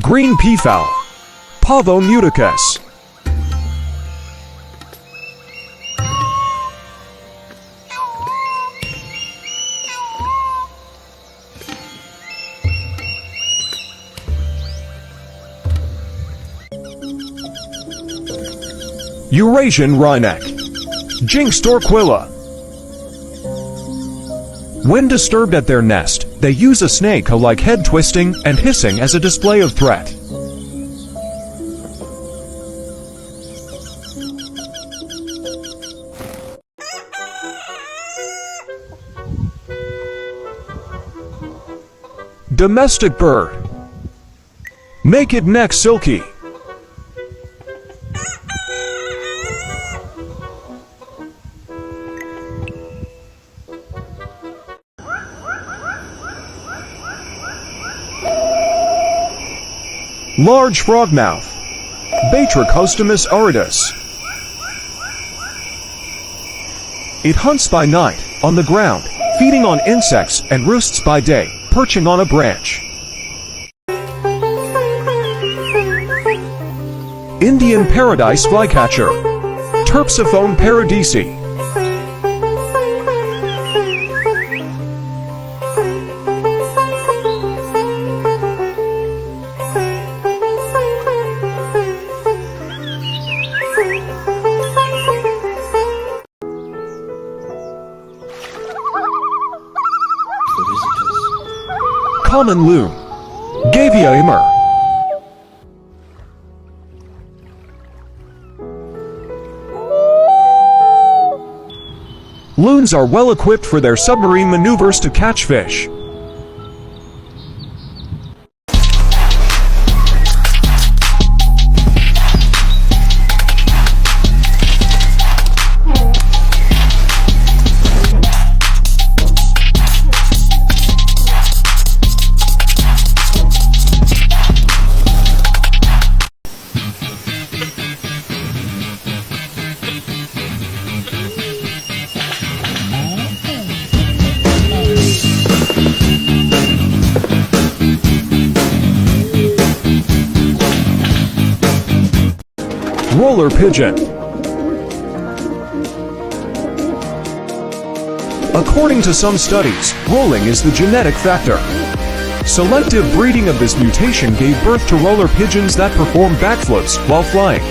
Green peafowl, Pavo muticus. Eurasian wryneck, Jinx torquilla. When disturbed at their nest, they use a snake-like head twisting and hissing as a display of threat. Domestic bird, naked neck silky. Large frogmouth, Batrachostomus aridus. It hunts by night, on the ground, feeding on insects, and roosts by day, perching on a branch. Indian paradise flycatcher, Terpsiphone paradisi. Common loon, Gavia immer. Loons are well equipped for their submarine maneuvers to catch fish. Roller pigeon. According to some studies, rolling is the genetic factor. Selective breeding of this mutation gave birth to roller pigeons that perform backflips while flying.